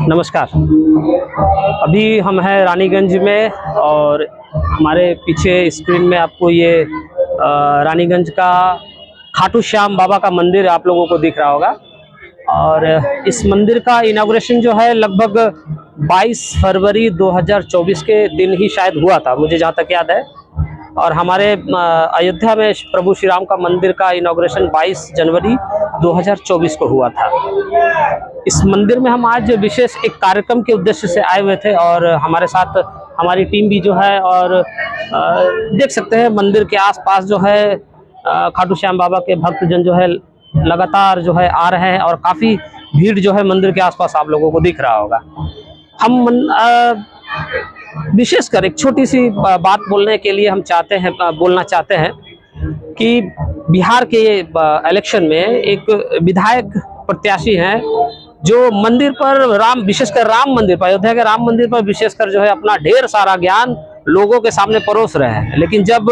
नमस्कार। अभी हम हैं रानीगंज में और हमारे पीछे स्क्रीन में आपको ये रानीगंज का खाटू श्याम बाबा का मंदिर आप लोगों को दिख रहा होगा। और इस मंदिर का इनॉग्रेशन जो है लगभग 22 फरवरी 2024 के दिन ही शायद हुआ था, मुझे जहाँ तक याद है। और हमारे अयोध्या में प्रभु श्री राम का मंदिर का इनॉग्रेशन 22 जनवरी 2024 को हुआ था। इस मंदिर में हम आज विशेष एक कार्यक्रम के उद्देश्य से आए हुए थे और हमारे साथ हमारी टीम भी जो है, और देख सकते हैं मंदिर के आसपास जो है खाटू श्याम बाबा के भक्तजन जो है लगातार जो है आ रहे हैं और काफ़ी भीड़ जो है मंदिर के आसपास आप लोगों को दिख रहा होगा। हम विशेषकर एक छोटी सी बात बोलने के लिए हम बोलना चाहते हैं कि बिहार के इलेक्शन में एक विधायक प्रत्याशी हैं जो मंदिर पर विशेषकर राम मंदिर पर, अयोध्या के राम मंदिर पर विशेषकर जो है अपना ढेर सारा ज्ञान लोगों के सामने परोस रहे हैं। लेकिन जब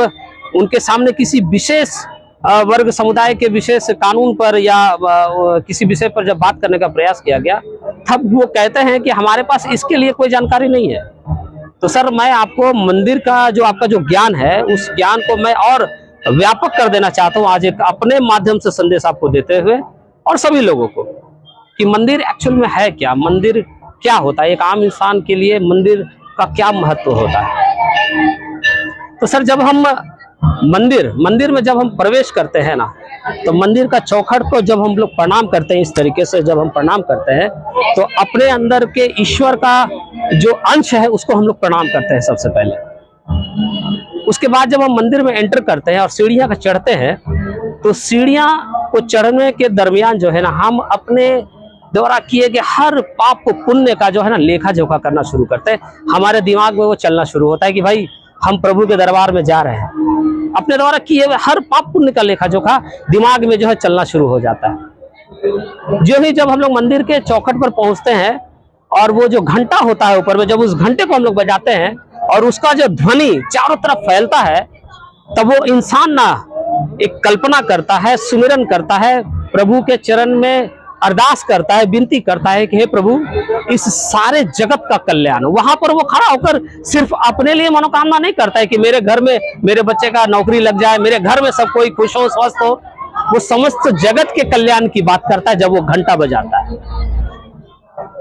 उनके सामने किसी विशेष वर्ग समुदाय के विशेष कानून पर या किसी विषय पर जब बात करने का प्रयास किया गया, तब वो कहते हैं कि हमारे पास इसके लिए कोई जानकारी नहीं है। तो सर, मैं आपको मंदिर का जो आपका जो ज्ञान है, उस ज्ञान को मैं और व्यापक कर देना चाहता हूँ आज एक अपने माध्यम से संदेश आपको देते हुए, और सभी लोगों को, कि मंदिर एक्चुअल में है क्या, मंदिर क्या होता है, एक आम इंसान के लिए मंदिर का क्या महत्व होता है। तो सर, जब हम मंदिर में जब हम प्रवेश करते हैं ना, तो मंदिर का चौखट को जब हम लोग प्रणाम करते हैं, इस तरीके से जब हम प्रणाम करते हैं, तो अपने अंदर के ईश्वर का जो अंश है उसको हम लोग प्रणाम करते हैं सबसे पहले। उसके बाद जब हम मंदिर में एंटर करते हैं और सीढ़ियां चढ़ते हैं, तो सीढ़ियां को चढ़ने के दरमियान जो है ना, हम अपने द्वारा किए गए हर पाप को, पुण्य का जो है ना लेखा जोखा करना शुरू करते हैं। हमारे दिमाग में वो चलना शुरू होता है कि भाई हम प्रभु के दरबार में जा रहे हैं। अपने द्वारा किए हुए हर पाप पुण्य का लेखा जोखा दिमाग में जो है चलना शुरू हो जाता है। जब हम लोग मंदिर के चौखट पर पहुंचते हैं और वो जो घंटा होता है ऊपर में, जब उस घंटे को हम लोग बजाते हैं और उसका जो ध्वनि चारों तरफ फैलता है, तब वो इंसान ना एक कल्पना करता है, सुमिरन करता है, प्रभु के चरण में अरदास करता है, विनती करता है कि हे प्रभु, इस सारे जगत का कल्याण। वहां पर वो खड़ा होकर सिर्फ अपने लिए मनोकामना नहीं करता है कि मेरे घर में मेरे बच्चे का नौकरी लग जाए, मेरे घर में सब कोई खुश हो, स्वस्थ हो। वो समस्त जगत के कल्याण की बात करता है जब वो घंटा बजाता है।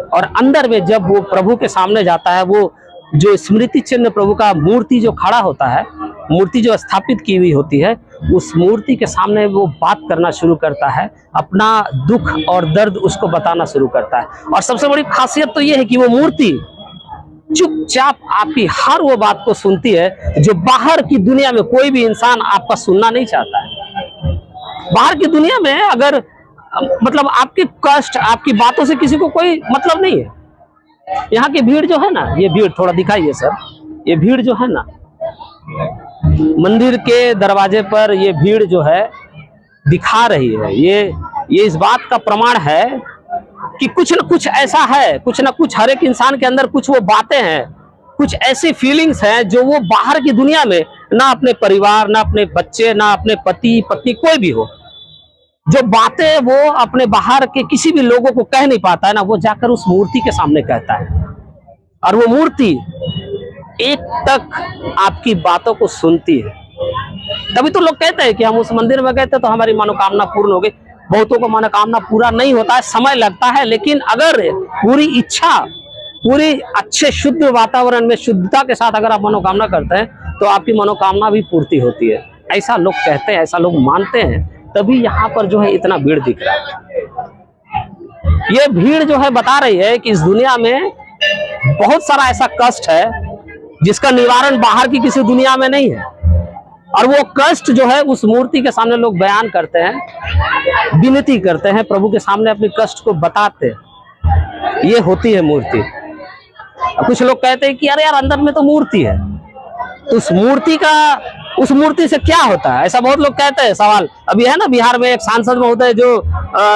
और अंदर में जब वो प्रभु के सामने जाता है, वो जो स्मृति चिन्ह प्रभु का मूर्ति जो खड़ा होता है, मूर्ति जो स्थापित की हुई होती है, उस मूर्ति के सामने वो बात करना शुरू करता है, अपना दुख और दर्द उसको बताना शुरू करता है। और सबसे बड़ी खासियत तो ये है कि वो मूर्ति चुपचाप आपकी हर वो बात को सुनती है जो बाहर की दुनिया में कोई भी इंसान आपका सुनना नहीं चाहता है। बाहर की दुनिया में अगर मतलब आपके कष्ट, आपकी बातों से किसी को कोई मतलब नहीं है। यहाँ की भीड़ जो है ना, ये भीड़ थोड़ा दिखाइए सर, ये भीड़ जो है ना मंदिर के दरवाजे पर, ये भीड़ जो है दिखा रही है, ये इस बात का प्रमाण है कि कुछ न कुछ ऐसा है, कुछ न कुछ हर एक इंसान के अंदर कुछ वो बातें हैं, कुछ ऐसी फीलिंग्स हैं जो वो बाहर की दुनिया में ना अपने परिवार, ना अपने बच्चे, ना अपने पति पत्नी, कोई भी हो, जो बातें वो अपने बाहर के किसी भी लोगों को कह नहीं पाता है ना, वो जाकर उस मूर्ति के सामने कहता है। और वो मूर्ति एक तक आपकी बातों को सुनती है। तभी तो लोग कहते हैं कि हम उस मंदिर में गए थे तो हमारी मनोकामना पूर्ण हो गई। बहुतों को मनोकामना पूरा नहीं होता है, समय लगता है, लेकिन अगर पूरी इच्छा, पूरी अच्छे शुद्ध वातावरण में शुद्धता के साथ अगर आप मनोकामना करते हैं तो आपकी मनोकामना भी पूर्ति होती है। ऐसा लोग कहते हैं, ऐसा लोग मानते हैं, तभी यहाँ पर जो है इतना भीड़ दिख रहा है। ये भीड़ जो है बता रही है कि इस दुनिया में बहुत सारा ऐसा कष्ट है जिसका निवारण बाहर की किसी दुनिया में नहीं है। और वो कष्ट जो है उस मूर्ति के सामने लोग बयान करते हैं, विनती करते हैं, प्रभु के सामने अपने कष्ट को बताते हैं। ये होती है मूर्ति। कुछ लोग कहते हैं कि अरे यार, अंदर में तो मूर्ति है, तो उस मूर्ति से क्या होता है, ऐसा बहुत लोग कहते हैं। सवाल अभी है ना, बिहार में एक सांसद महोदय जो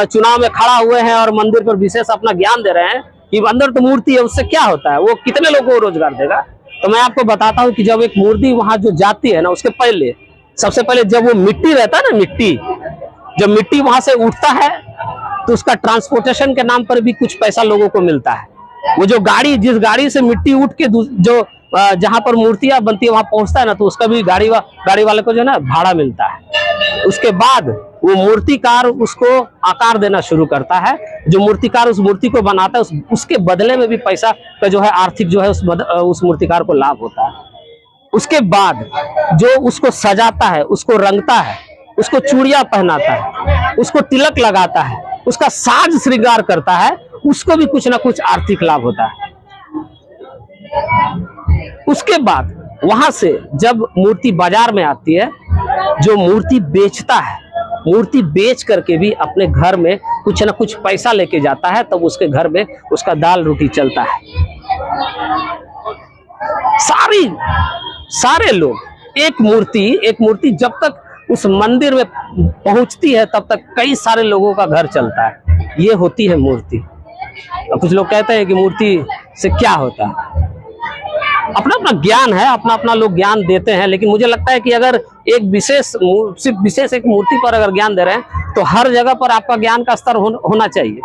चुनाव में खड़ा हुए हैं और मंदिर पर विशेष अपना ज्ञान दे रहे हैं कि अंदर तो मूर्ति है, उससे क्या होता है, वो कितने लोगों को रोजगार देगा। तो मैं आपको बताता हूँ कि जब एक मूर्ति वहां जो जाती है ना, उसके पहले, सबसे पहले जब वो मिट्टी रहता है ना, मिट्टी, जब मिट्टी वहां से उठता है तो उसका ट्रांसपोर्टेशन के नाम पर भी कुछ पैसा लोगों को मिलता है। वो जो गाड़ी, जिस गाड़ी से मिट्टी उठ के जो जहां पर मूर्तियां बनती है वहां पहुंचता है ना, तो उसका भी गाड़ी वाले को जो है ना भाड़ा मिलता है। उसके बाद वो मूर्तिकार उसको आकार देना शुरू करता है। जो मूर्तिकार उस मूर्ति को बनाता है, उसके बदले में भी पैसा का जो है आर्थिक जो है उस मूर्तिकार को लाभ होता है। उसके बाद जो उसको सजाता है, उसको रंगता है, उसको चूड़ियां पहनाता है, उसको तिलक लगाता है, उसका साज श्रृंगार करता है, उसको भी कुछ ना कुछ आर्थिक लाभ होता है। उसके बाद वहां से जब मूर्ति बाजार में आती है, जो मूर्ति बेचता है, मूर्ति बेच करके भी अपने घर में कुछ ना कुछ पैसा लेके जाता है, तब उसके घर में उसका दाल रोटी चलता है। सारे लोग एक मूर्ति जब तक उस मंदिर में पहुंचती है तब तक कई सारे लोगों का घर चलता है। ये होती है मूर्ति। और कुछ लोग कहते हैं कि मूर्ति से क्या होता है, अपना अपना ज्ञान है, अपना अपना लोग ज्ञान देते हैं, लेकिन मुझे लगता है कि अगर सिर्फ विशेष एक मूर्ति पर अगर ज्ञान दे रहे हैं तो हर जगह पर आपका ज्ञान का स्तर होना चाहिए।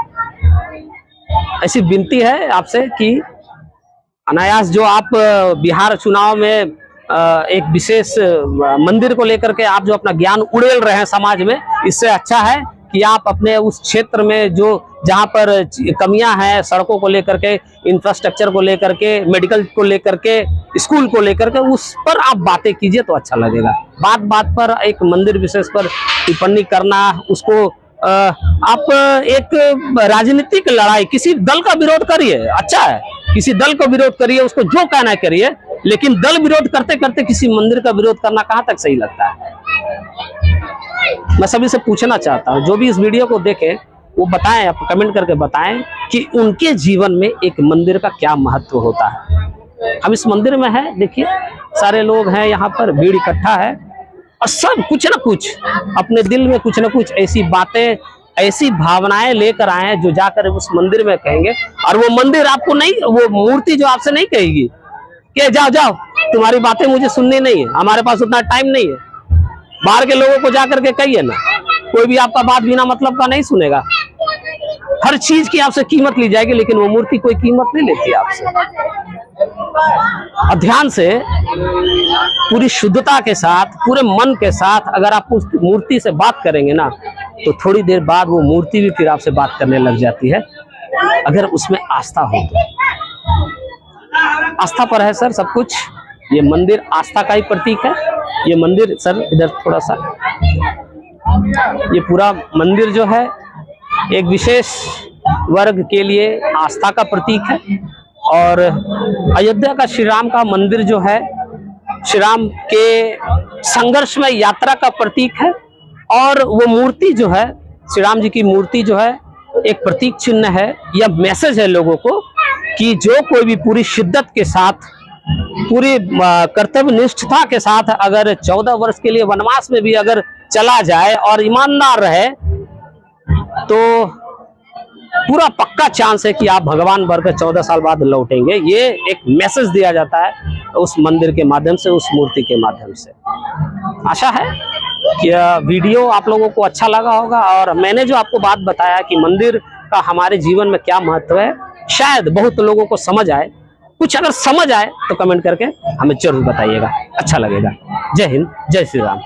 ऐसी विनती है आपसे कि अनायास जो आप बिहार चुनाव में एक विशेष मंदिर को लेकर के आप जो अपना ज्ञान उड़ेल रहे हैं समाज में, इससे अच्छा है कि आप अपने उस क्षेत्र में जो जहां पर कमियां हैं, सड़कों को लेकर के, इंफ्रास्ट्रक्चर को लेकर के, मेडिकल को लेकर के, स्कूल को लेकर के, उस पर आप बातें कीजिए तो अच्छा लगेगा। बात बात पर एक मंदिर विशेष पर टिप्पणी करना, उसको आप एक राजनीतिक लड़ाई, किसी दल का विरोध करिए, अच्छा है, किसी दल को विरोध करिए, उसको जो कहना है करिए, लेकिन दल विरोध करते करते किसी मंदिर का विरोध करना कहां तक सही लगता है। मैं सभी से पूछना चाहता हूं, जो भी इस वीडियो को देखे वो बताएं, आप कमेंट करके बताएं कि उनके जीवन में एक मंदिर का क्या महत्व होता है। हम इस मंदिर में हैं, देखिए सारे लोग हैं, यहाँ पर भीड़ इकट्ठा है और सब कुछ ना कुछ अपने दिल में कुछ ना कुछ ऐसी बातें, ऐसी भावनाएं लेकर आए हैं जो जाकर उस मंदिर में कहेंगे। और वो मंदिर आपको नहीं, वो मूर्ति जो आपसे नहीं कहेगी कि जाओ जाओ, तुम्हारी बातें मुझे सुननी नहीं है, हमारे पास उतना टाइम नहीं है। बाहर के लोगों को जाकर के कहिए ना, कोई भी आपका बात बिना मतलब का नहीं सुनेगा। हर चीज की आपसे कीमत ली जाएगी, लेकिन वो मूर्ति कोई कीमत नहीं लेती आपसे। और ध्यान से, पूरी शुद्धता के साथ, पूरे मन के साथ अगर आप उस मूर्ति से बात करेंगे ना, तो थोड़ी देर बाद वो मूर्ति भी फिर आपसे बात करने लग जाती है, अगर उसमें आस्था हो तो। आस्था पर है सर सब कुछ। ये मंदिर आस्था का ही प्रतीक है। ये मंदिर, सर इधर थोड़ा सा, ये पूरा मंदिर जो है एक विशेष वर्ग के लिए आस्था का प्रतीक है। और अयोध्या का श्री राम का मंदिर जो है, श्री राम के संघर्षमय यात्रा का प्रतीक है। और वो मूर्ति जो है, श्री राम जी की मूर्ति जो है, एक प्रतीक चिन्ह है। यह मैसेज है लोगों को कि जो कोई भी पूरी शिद्दत के साथ, पूरी कर्तव्य निष्ठता के साथ अगर 14 वर्ष के लिए वनवास में भी अगर चला जाए और ईमानदार रहे, तो पूरा पक्का चांस है कि आप भगवान बनकर 14 साल बाद लौटेंगे। ये एक मैसेज दिया जाता है उस मंदिर के माध्यम से, उस मूर्ति के माध्यम से। आशा है कि वीडियो आप लोगों को अच्छा लगा होगा। और मैंने जो आपको बात बताया कि मंदिर का हमारे जीवन में क्या महत्व है, शायद बहुत लोगों को समझ आए। कुछ अगर समझ आए तो कमेंट करके हमें जरूर बताइएगा, अच्छा लगेगा। जय हिंद, जय श्री राम।